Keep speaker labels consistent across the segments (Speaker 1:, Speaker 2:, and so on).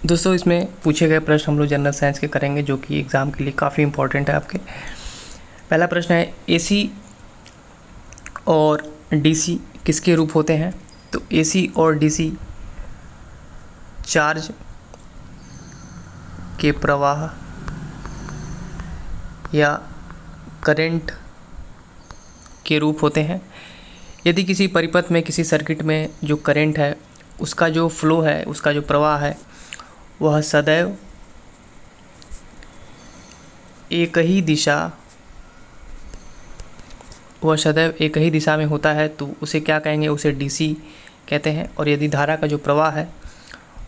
Speaker 1: दोस्तों इसमें पूछे गए प्रश्न हम लोग जनरल साइंस के करेंगे, जो कि एग्ज़ाम के लिए काफ़ी इंपॉर्टेंट है आपके। पहला प्रश्न है, एसी और डीसी किसके रूप होते हैं? तो एसी और डीसी चार्ज के प्रवाह या करंट के रूप होते हैं। यदि किसी परिपथ में, किसी सर्किट में जो करंट है उसका जो फ्लो है, उसका जो प्रवाह है, वह सदैव एक ही दिशा में होता है, तो उसे क्या कहेंगे? उसे डीसी कहते हैं। और यदि धारा का जो प्रवाह है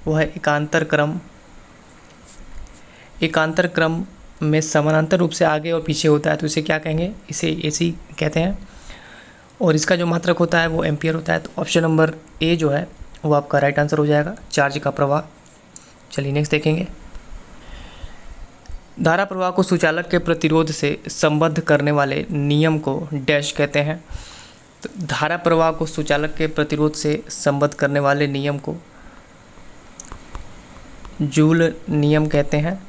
Speaker 1: वह एकांतर क्रम में समानांतर रूप से आगे और पीछे होता है, तो इसे क्या कहेंगे? इसे एसी कहते हैं। और इसका जो मात्रक होता है वो एम्पियर होता है। तो ऑप्शन नंबर ए जो है वो आपका राइट आंसर हो जाएगा, चार्ज का प्रवाह। चलिए नेक्स्ट देखेंगे। धारा प्रवाह को सुचालक के प्रतिरोध से संबद्ध करने वाले नियम को डैश कहते हैं। तो धारा प्रवाह को सुचालक के प्रतिरोध से संबद्ध करने वाले नियम को जूल नियम कहते हैं।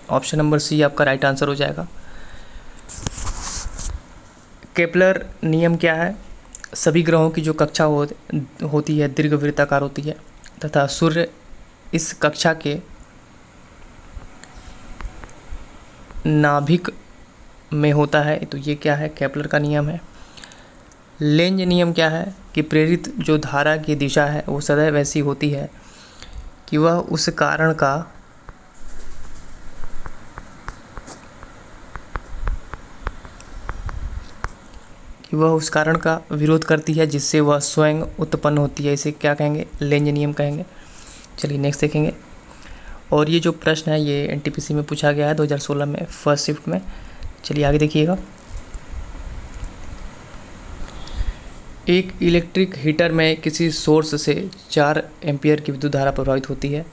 Speaker 1: ऑप्शन नंबर सी आपका राइट आंसर हो जाएगा। केपलर नियम क्या है? सभी ग्रहों की जो कक्षा होती है दीर्घवृत्ताकार होती है, तथा सूर्य इस कक्षा के नाभिक में होता है। तो ये क्या है? केपलर का नियम है। लेंज नियम क्या है? कि प्रेरित जो धारा की दिशा है वो सदैव ऐसी होती है कि वह उस कारण का विरोध करती है जिससे वह स्वयं उत्पन्न होती है। इसे क्या कहेंगे? लेंज नियम कहेंगे। चलिए नेक्स्ट देखेंगे। और ये जो प्रश्न है ये एनटीपीसी में पूछा गया है 2016 में, फर्स्ट शिफ्ट में। चलिए आगे देखिएगा। एक इलेक्ट्रिक हीटर में किसी सोर्स से 4 एम्पियर की विद्युत धारा प्रवाहित होती है,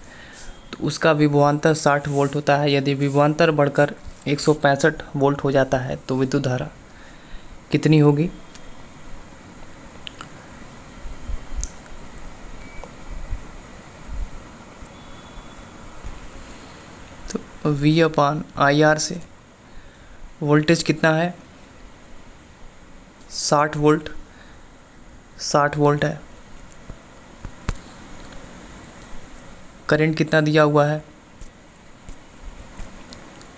Speaker 1: तो उसका विभवांतर 60 वोल्ट होता है। यदि विभवांतर बढ़कर 165 वोल्ट हो जाता है तो विद्युत धारा कितनी होगी? तो V/IR से वोल्टेज कितना है? 60 वोल्ट है। करंट कितना दिया हुआ है?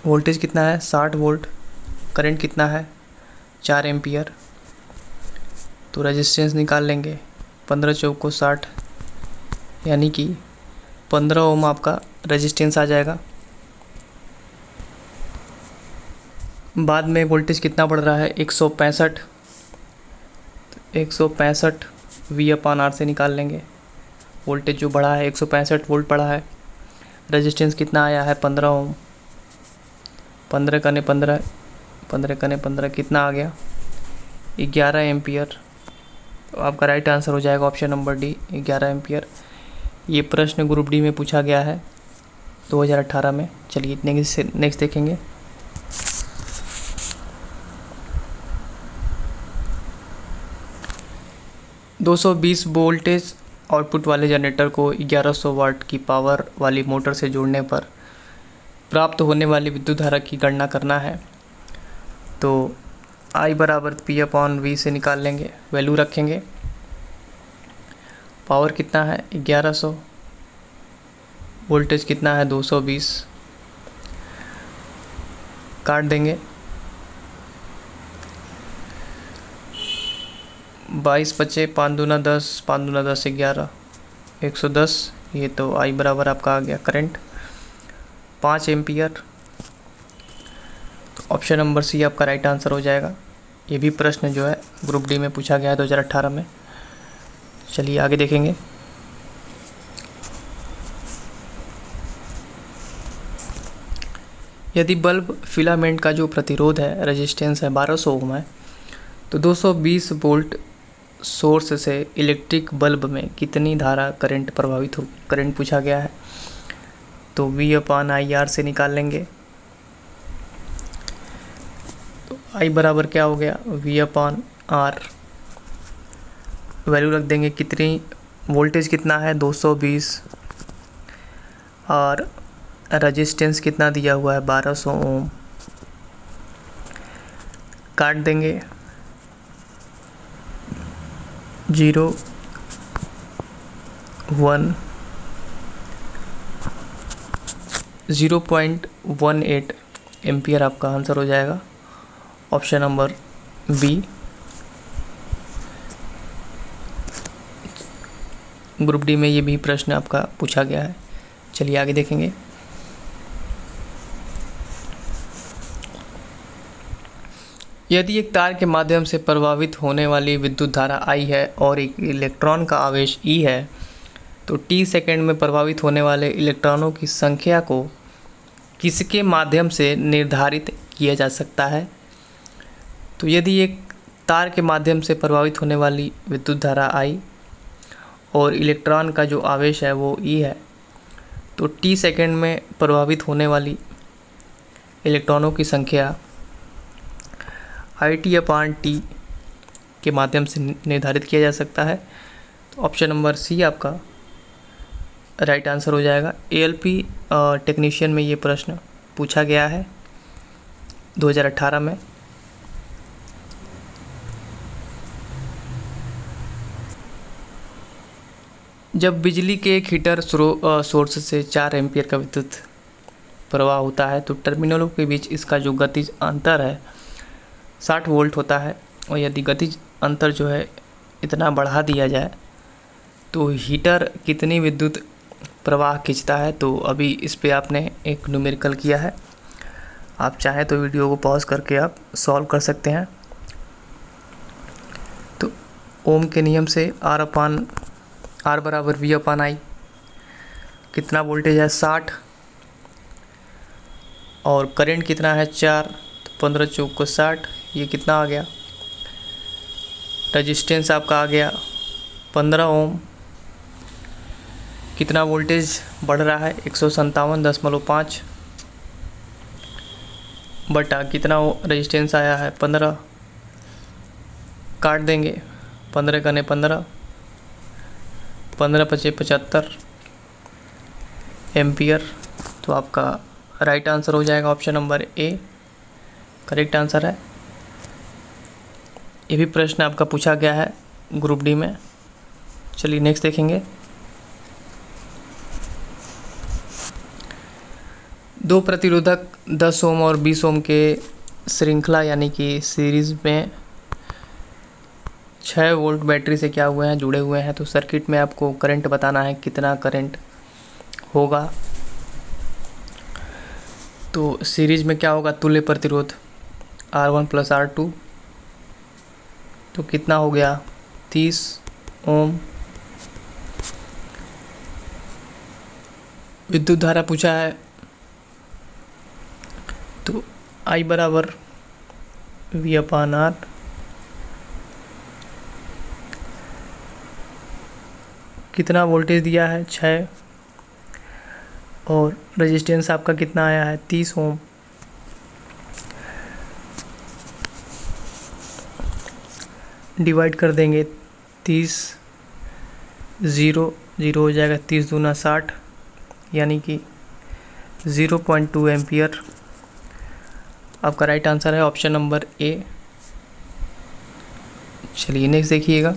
Speaker 1: वोल्टेज कितना है? 60 वोल्ट। करंट कितना है? 4 एम्पियर। तो रेजिस्टेंस निकाल लेंगे, 15 चौको 60, यानी कि 15 ओम आपका रेजिस्टेंस आ जाएगा। बाद में वोल्टेज कितना बढ़ रहा है? 165। 165 V/R से निकाल लेंगे। वोल्टेज जो बढ़ा है 165 वोल्ट बढ़ा है। रेजिस्टेंस कितना आया है? 15 ओम। 15 कने 15 कितना आ गया? 11 एम्पियर। तो आपका राइट आंसर हो जाएगा ऑप्शन नंबर डी, 11 एम्पियर। ये प्रश्न ग्रुप डी में पूछा गया है 2018 में। चलिए नेक्स्ट देखेंगे। $220 वोल्टेज आउटपुट वाले जनरेटर को 1100 वाट की पावर वाली मोटर से जोड़ने पर प्राप्त होने वाली विद्युत धारा की गणना करना है। तो I बराबर P/V से निकाल लेंगे, वैल्यू रखेंगे। पावर कितना है? 1100। वोल्टेज कितना है? 220। काट देंगे। 22 बचे, 5 दूना 10, 5 दूना 10 11, 110। ये तो I बराबर आपका आ गया करंट 5 एम्पियर। तो ऑप्शन नंबर सी आपका राइट आंसर हो जाएगा। ये भी प्रश्न जो है ग्रुप डी में पूछा गया है 2018 में। चलिए आगे देखेंगे। यदि बल्ब फिलामेंट का जो प्रतिरोध है, रेजिस्टेंस है 1200 ओम है, तो 220 वोल्ट सोर्स से इलेक्ट्रिक बल्ब में कितनी धारा करंट प्रभावित हो? करंट पूछा गया है, तो V/IR से निकाल लेंगे। तो I बराबर क्या हो गया? V/R। वैल्यू रख देंगे कितनी? वोल्टेज कितना है? 220 और रेजिस्टेंस कितना दिया हुआ है 1200 ओम। काट देंगे 0.18 एम्पियर आपका आंसर हो जाएगा, option number B. Group D में ये भी प्रश्न आपका पूछा गया है। चलिए आगे देखेंगे। यदि एक तार के माध्यम से प्रवाहित होने वाली विद्युत धारा I है और एक इलेक्ट्रॉन का आवेश E है, तो t सेकंड में प्रवाहित होने वाले इलेक्ट्रॉनों की संख्या को किसके माध्यम से निर्धारित किया जा सकता है? तो यदि एक तार के माध्यम से प्रवाहित होने वाली विद्युत धारा I और इलेक्ट्रॉन का जो आवेश है वो E है, तो t सेकंड में प्रवाहित होने वाली इलेक्ट्रॉनों की संख्या IT/T के माध्यम से निर्धारित किया जा सकता है। तो ऑप्शन नंबर सी आपका राइट आंसर हो जाएगा। ALP टेक्नीशियन में ये प्रश्न पूछा गया है 2018 में। जब बिजली के एक हीटर सोर्स से 4 एम्पियर का विद्युत प्रवाह होता है, तो टर्मिनलों के बीच इसका जो गतिज अंतर है 60 वोल्ट होता है। और यदि गतिज अंतर जो है इतना बढ़ा दिया जाए तो हीटर कितनी विद्युत प्रवाह खींचता है? तो अभी इस पे आपने एक न्यूमेरिकल किया है, आप चाहें तो वीडियो को पॉज करके आप सॉल्व कर सकते हैं। तो ओम के नियम से R बराबर V/I, कितना वोल्टेज है 60 और करंट कितना है 4, तो 15 चौक को 60, ये कितना आ गया? रेजिस्टेंस आपका आ गया 15 ओम। कितना वोल्टेज बढ़ रहा है 157.5 बटा कितना रेजिस्टेंस आया है 15। काट देंगे 15 कने 15, 15 पचे 75 एम्पियर। तो आपका राइट आंसर हो जाएगा option number A, correct answer है। ये भी प्रश्न आपका पूछा गया है ग्रुप डी में। चलिए नेक्स्ट देखेंगे। दो प्रतिरोधक 10 ओम और 20 ओम के श्रृंखला यानी कि सीरीज में 6 वोल्ट बैटरी से क्या हुए हैं, जुड़े हुए हैं। तो सर्किट में आपको करंट बताना है, कितना करंट होगा। तो सीरीज में क्या होगा, तुल्य प्रतिरोध R1 + R2, तो कितना हो गया 30 ओम। विद्युत धारा पूछा है, तो I बराबर V/R। कितना वोल्टेज दिया है 6 और रेजिस्टेंस आपका कितना आया है 30 ओम। डिवाइड कर देंगे 30, 0 0 हो जाएगा, 30 दूना 60 यानी कि 0.2 एम्पियर। आपका राइट आंसर है ऑप्शन नंबर ए। चलिए नेक्स्ट देखिएगा।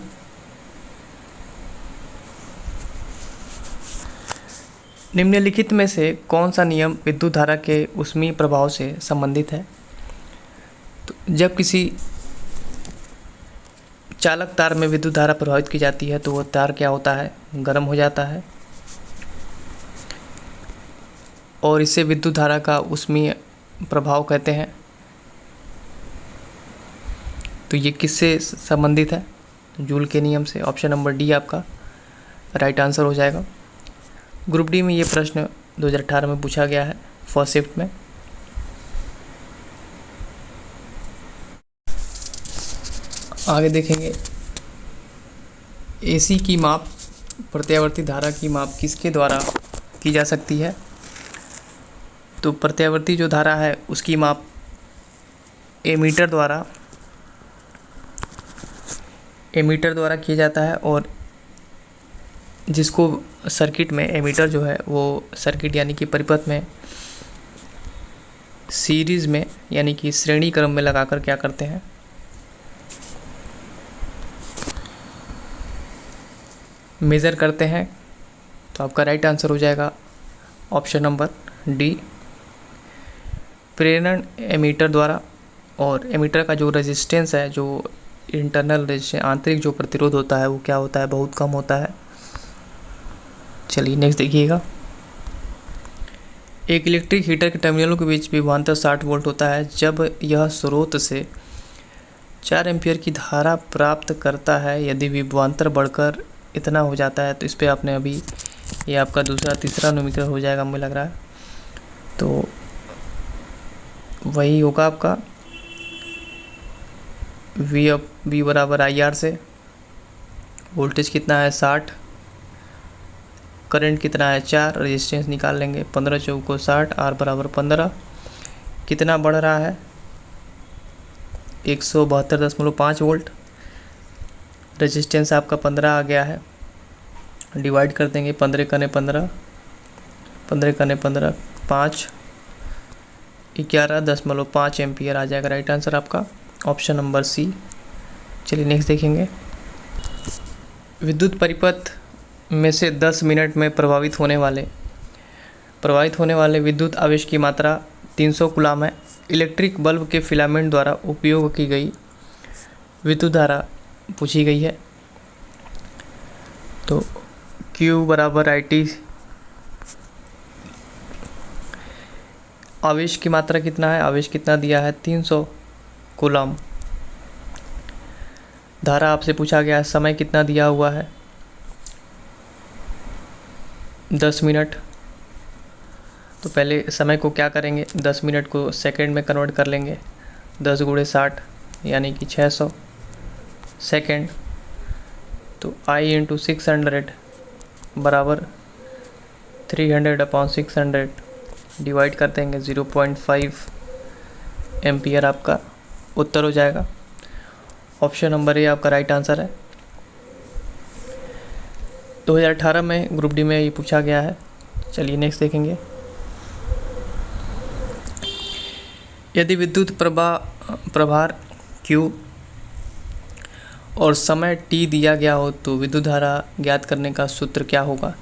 Speaker 1: निम्नलिखित में से कौन सा नियम विद्युत धारा के ऊष्मीय प्रभाव से संबंधित है? तो जब किसी चालक तार में विद्युत धारा प्रवाहित की जाती है तो वह तार क्या होता है, गर्म हो जाता है और इसे विद्युत धारा का ऊष्मीय प्रभाव कहते हैं। तो ये किससे संबंधित है? जूल के नियम से। ऑप्शन नंबर डी आपका राइट आंसर हो जाएगा। ग्रुप डी में ये प्रश्न 2018 में पूछा गया है फर्स्ट शिफ्ट में। आगे देखेंगे। एसी की माप, प्रत्यावर्ती धारा की माप किसके द्वारा की जा सकती है? तो प्रत्यावर्ती जो धारा है उसकी माप एमीटर द्वारा किया जाता है और जिसको सर्किट में एमीटर जो है वो सर्किट यानी कि परिपथ में सीरीज़ में यानी कि श्रेणी क्रम में लगाकर क्या करते हैं, मेज़र करते हैं। तो आपका राइट आंसर हो जाएगा ऑप्शन नंबर डी, प्रेरण एमीटर द्वारा। और एमीटर का जो रेजिस्टेंस है, जो इंटरनल रेजिस्टेंस आंतरिक जो प्रतिरोध होता है वो क्या होता है, बहुत कम होता है। चलिए नेक्स्ट देखिएगा। एक इलेक्ट्रिक हीटर के टर्मिनलों के बीच विभवांतर 60 वोल्ट होता है। जब यह स्रोत से 4 एम्पीयर की धारा प्राप्त करता है, यदि विभवांतर बढ़कर इतना हो जाता है, तो इस पर आपने अभी ये आपका दूसरा तीसरा न्यूमेरिकल हो जाएगा मुझे लग रहा है। तो वही होगा आपका V बराबर IR से। वोल्टेज कितना है 60, करंट कितना है 4, रेजिस्टेंस निकाल लेंगे 15 चौको 60, R बराबर 15। कितना बढ़ रहा है 172.5 वोल्ट। रेजिस्टेंस आपका 15 आ गया है, डिवाइड कर देंगे 15 कने 15, 15 कने 15 5, 11.5 एम्पियर आ जाएगा। राइट आंसर आपका ऑप्शन नंबर सी। चलिए नेक्स्ट देखेंगे। विद्युत परिपथ में से 10 मिनट में प्रवाहित होने वाले विद्युत आवेश की मात्रा 300 कूलाम है। इलेक्ट्रिक बल्ब के फिलामेंट द्वारा उपयोग की गई विद्युत धारा पूछी गई है। तो Q बराबर IT, आवेश की मात्रा कितना है, आवेश कितना दिया है 300 कूलम। धारा आपसे पूछा गया है, समय कितना दिया हुआ है 10 मिनट। तो पहले समय को क्या करेंगे, 10 मिनट को सेकंड में कन्वर्ट कर लेंगे। 10 गुणे 60 यानी कि 600 सेकंड। तो I इंटू 600 बराबर 300/600 डिवाइड कर देंगे 0.5 एम्पियर आपका उत्तर हो जाएगा। ऑप्शन नंबर ए आपका राइट आंसर है। 2018 में ग्रुप डी में ये पूछा गया है। चलिए नेक्स्ट देखेंगे। यदि विद्युत प्रभार Q और समय T दिया गया हो तो विद्युत धारा ज्ञात करने का सूत्र क्या होगा।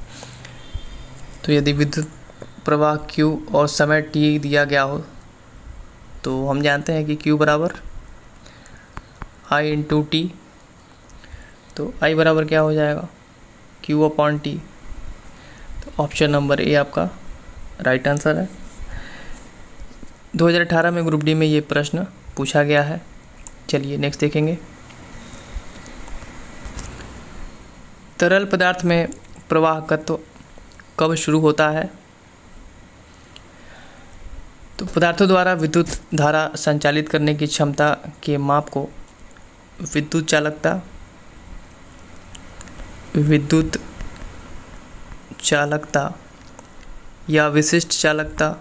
Speaker 1: तो यदि विद्युत प्रवाह Q और समय T दिया गया हो तो हम जानते हैं कि Q बराबर I इंटू T। तो I बराबर क्या हो जाएगा Q/T। तो ऑप्शन नंबर ए आपका राइट आंसर है। 2018 में ग्रुप डी में ये प्रश्न पूछा गया है। चलिए नेक्स्ट देखेंगे। तरल पदार्थ में प्रवाहकत्व कब शुरू होता है। तो पदार्थों द्वारा विद्युत धारा संचालित करने की क्षमता के माप को विद्युत चालकता या विशिष्ट चालकता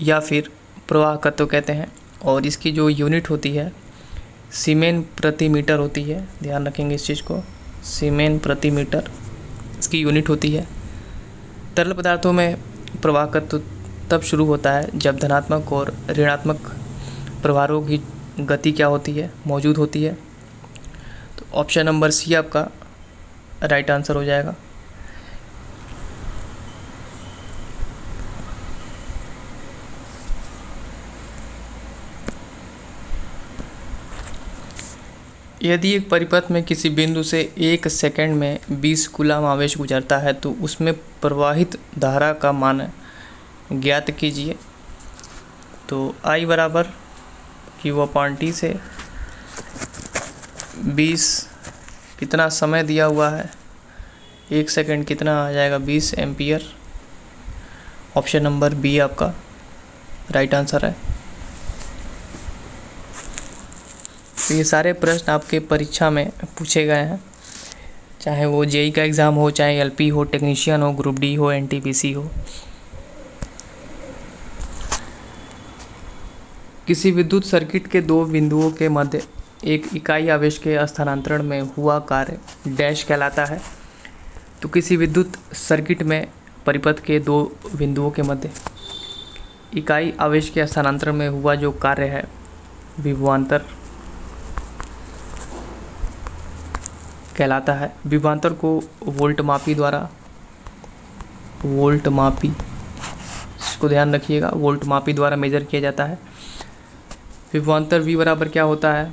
Speaker 1: या फिर प्रवाहकत्व कहते हैं। और इसकी जो यूनिट होती है सीमेन प्रति मीटर होती है। ध्यान रखेंगे इस चीज़ को, सीमेन प्रति मीटर इसकी यूनिट होती है। तरल पदार्थों में प्रवाहकत्व तब शुरू होता है जब धनात्मक और ऋणात्मक प्रभारों की गति क्या होती है, मौजूद होती है। तो ऑप्शन नंबर सी आपका राइट आंसर हो जाएगा। यदि एक परिपथ में किसी बिंदु से 1 सेकंड में 20 कूलम आवेश गुजरता है तो उसमें प्रवाहित धारा का मान ज्ञात कीजिए। तो I बराबर Q/T से 20 कितना समय दिया हुआ है 1 सेकंड कितना आ जाएगा 20 एम्पियर। ऑप्शन नंबर बी आपका राइट आंसर है। तो ये सारे प्रश्न आपके परीक्षा में पूछे गए हैं, चाहे वो जेई का एग्ज़ाम हो, चाहे एलपी हो, टेक्नीशियन हो, ग्रुप डी हो, एनटीपीसी हो। किसी विद्युत सर्किट के दो बिंदुओं के मध्य एक इकाई आवेश के स्थानांतरण में हुआ कार्य डैश कहलाता है। तो किसी विद्युत सर्किट में परिपथ के दो बिंदुओं के मध्य इकाई आवेश के स्थानांतरण में हुआ जो कार्य है विभवांतर कहलाता है। विभवांतर को वोल्ट मापी इसको ध्यान रखिएगा, वोल्ट मापी द्वारा मेजर किया जाता है। विभवांतर V बराबर क्या होता है,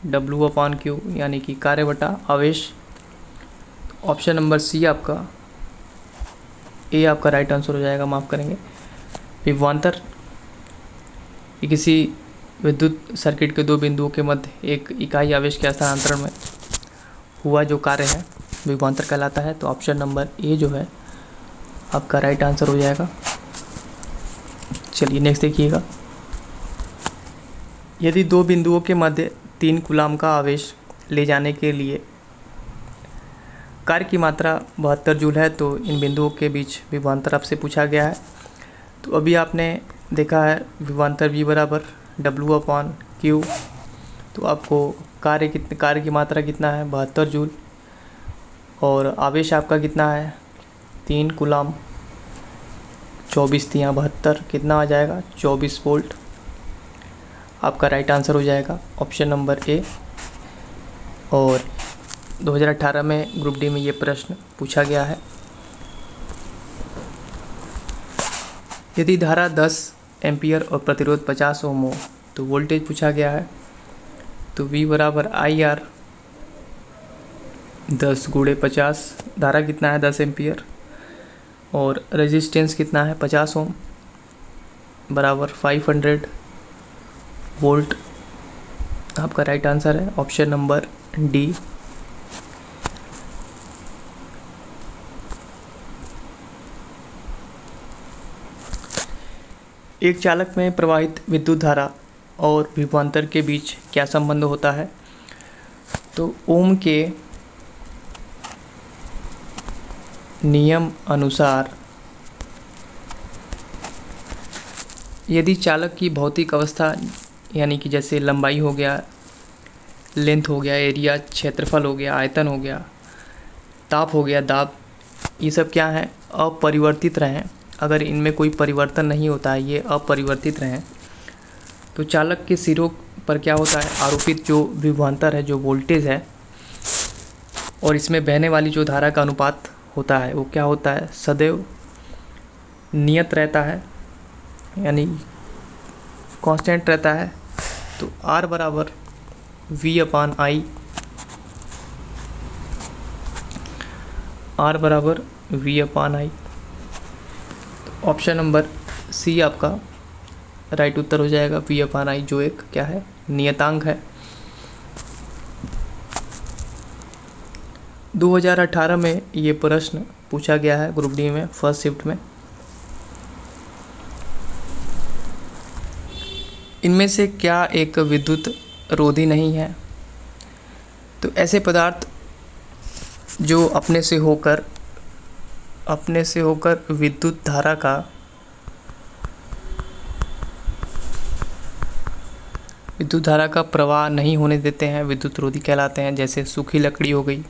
Speaker 1: W/Q, यानी कि कार्य बटा आवेश। ऑप्शन नंबर सी आपका ए आपका राइट आंसर हो जाएगा, माफ़ करेंगे। विभवांतर किसी विद्युत सर्किट के दो बिंदुओं के मध्य एक इकाई आवेश के स्थानांतरण में हुआ जो कार्य है विभवांतर कहलाता है। तो ऑप्शन नंबर ए जो है आपका राइट आंसर हो जाएगा। चलिए नेक्स्ट देखिएगा। यदि दो बिंदुओं के मध्य 3 कूलाम का आवेश ले जाने के लिए कार्य की मात्रा 72 जूल है तो इन बिंदुओं के बीच विभवांतर आपसे पूछा गया है। तो अभी आपने देखा है विभवांतर V बराबर W/Q। तो आपको कार्य की मात्रा कितना है, 72 जूल, और आवेश आपका कितना है 3 कूलाम। 24 तियाँ 72 कितना आ जाएगा 24 वोल्ट। आपका राइट आंसर हो जाएगा ऑप्शन नंबर ए। और 2018 में ग्रुप डी में ये प्रश्न पूछा गया है। यदि धारा 10 एम्पियर और प्रतिरोध 50 ओम हो तो वोल्टेज पूछा गया है। तो V बराबर IR 10 × 50, धारा कितना है 10 एम्पियर और रेजिस्टेंस कितना है 50 ओम बराबर 500 वोल्ट। आपका राइट आंसर है ऑप्शन नंबर डी। एक चालक में प्रवाहित विद्युत धारा और विभवांतर के बीच क्या संबंध होता है। तो ओम के नियम अनुसार यदि चालक की भौतिक अवस्था यानी कि जैसे लंबाई हो गया, लेंथ हो गया, एरिया क्षेत्रफल हो गया, आयतन हो गया, ताप हो गया, दाब, ये सब क्या है अपरिवर्तित रहें, अगर इनमें कोई परिवर्तन नहीं होता है, ये अपरिवर्तित रहें, तो चालक के सिरों पर क्या होता है आरोपित जो विभवांतर है, जो वोल्टेज है, और इसमें बहने वाली जो धारा का अनुपात होता है वो क्या होता है सदैव नियत रहता है, यानी कांस्टेंट रहता है। तो R बराबर V/I, R बराबर V/I। तो ऑप्शन नंबर सी आपका राइट उत्तर हो जाएगा, V/I जो एक क्या है नियतांक है। 2018 में ये प्रश्न पूछा गया है ग्रुप डी में फर्स्ट शिफ्ट में। इनमें से क्या एक विद्युत रोधी नहीं है। तो ऐसे पदार्थ जो अपने से होकर विद्युत धारा का प्रवाह नहीं होने देते हैं विद्युत रोधी कहलाते हैं। जैसे सूखी लकड़ी हो गई,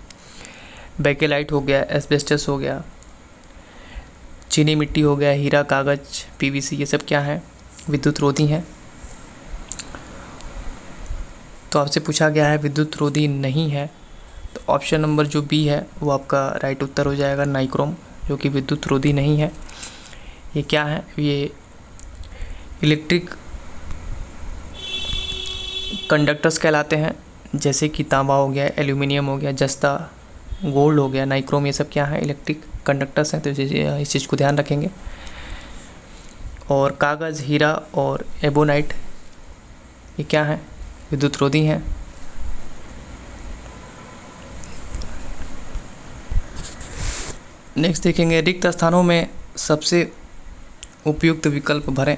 Speaker 1: बेकेलाइट हो गया, एस्बेस्टस हो गया, चीनी मिट्टी हो गया, हीरा, कागज, PVC, ये सब क्या है विद्युत रोधी हैं। तो आपसे पूछा गया है विद्युत रोधी नहीं है, तो ऑप्शन नंबर जो बी है वो आपका राइट उत्तर हो जाएगा, नाइक्रोम, जो कि विद्युत रोधी नहीं है। ये क्या है, ये इलेक्ट्रिक कंडक्टर्स कहलाते हैं, जैसे कि तांबा हो गया, एल्यूमिनियम हो गया, जस्ता, गोल्ड हो गया, नाइक्रोम, ये सब क्या है इलेक्ट्रिक कंडक्टर्स हैं। तो इस चीज़ को ध्यान रखेंगे। और कागज़, हीरा और एबोनाइट ये क्या है विद्युत रोधी हैं। नेक्स्ट देखेंगे रिक्त स्थानों में सबसे उपयुक्त विकल्प भरें।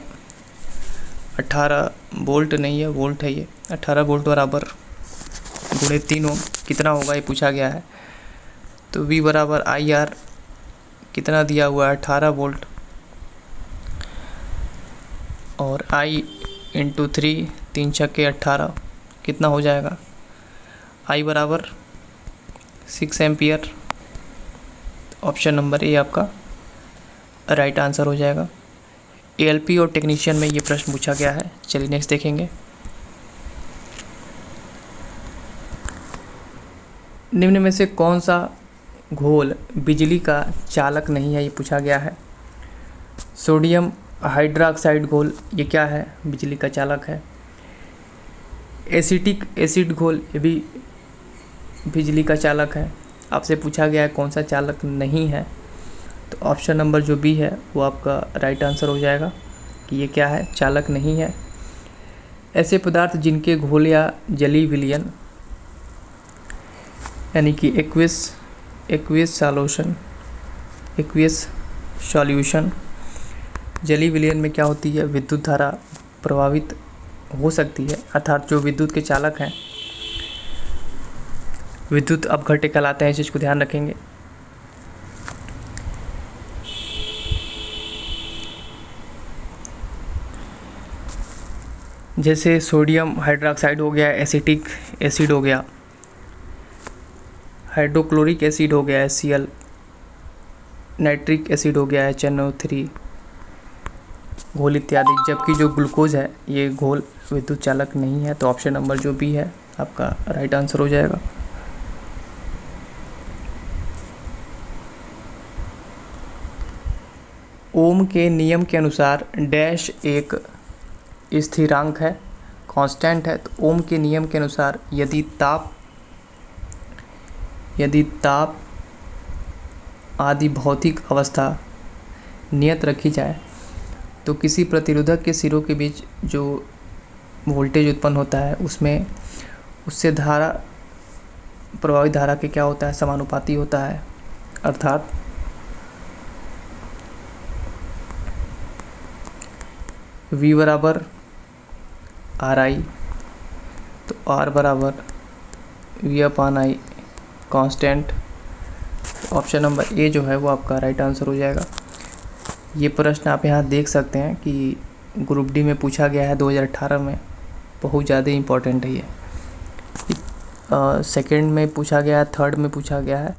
Speaker 1: 18 वोल्ट नहीं है, वोल्ट है ये। 18 वोल्ट बराबर × 3 ओम कितना होगा ये पूछा गया है। तो V बराबर IR कितना दिया हुआ है 18 वोल्ट, और I × 3 3 छक्के 18 कितना हो जाएगा I बराबर 6 एम्पियर। ऑप्शन नंबर ए आपका राइट आंसर हो जाएगा। ALP और टेक्नीशियन में ये प्रश्न पूछा गया है। चलिए नेक्स्ट देखेंगे। निम्न में से कौन सा घोल बिजली का चालक नहीं है, ये पूछा गया है। सोडियम हाइड्रोक्साइड घोल ये क्या है, बिजली का चालक है। एसिटिक एसिड घोल ये भी बिजली का चालक है। आपसे पूछा गया है कौन सा चालक नहीं है, तो ऑप्शन नंबर जो बी है वो आपका राइट आंसर हो जाएगा कि ये क्या है, चालक नहीं है। ऐसे पदार्थ जिनके घोल या जलीय विलयन यानी कि एक्वियस सॉल्यूशन जलीय विलयन में क्या होती है, विद्युत धारा प्रभावित हो सकती है, अर्थात जो विद्युत के चालक हैं विद्युत अपघट्य कहलाते हैं। इस चीज़ को ध्यान रखेंगे। जैसे सोडियम हाइड्रोक्साइड हो गया, एसिटिक एसिड हो गया, हाइड्रोक्लोरिक एसिड हो गया HCl, नाइट्रिक एसिड हो गया HNO3 घोल इत्यादि। जबकि जो ग्लूकोज है ये घोल विद्युत चालक नहीं है, तो ऑप्शन नंबर जो बी है आपका राइट आंसर हो जाएगा। ओम के नियम के अनुसार डैश एक स्थिरांक है, कांस्टेंट है। तो ओम के नियम के अनुसार यदि ताप आदि भौतिक अवस्था नियत रखी जाए तो किसी प्रतिरोधक के सिरों के बीच जो वोल्टेज उत्पन्न होता है उसमें उससे धारा प्रभावित धारा के क्या होता है, समानुपाती होता है। अर्थात V बराबर RI, तो R बराबर V/I constant. Option number A जो है वो आपका राइट आंसर हो जाएगा। ये प्रश्न आप यहाँ देख सकते हैं कि ग्रुप डी में पूछा गया है 2018 में, बहुत ज़्यादा इम्पोर्टेंट है ये। सेकंड में पूछा गया है, थर्ड में पूछा गया है।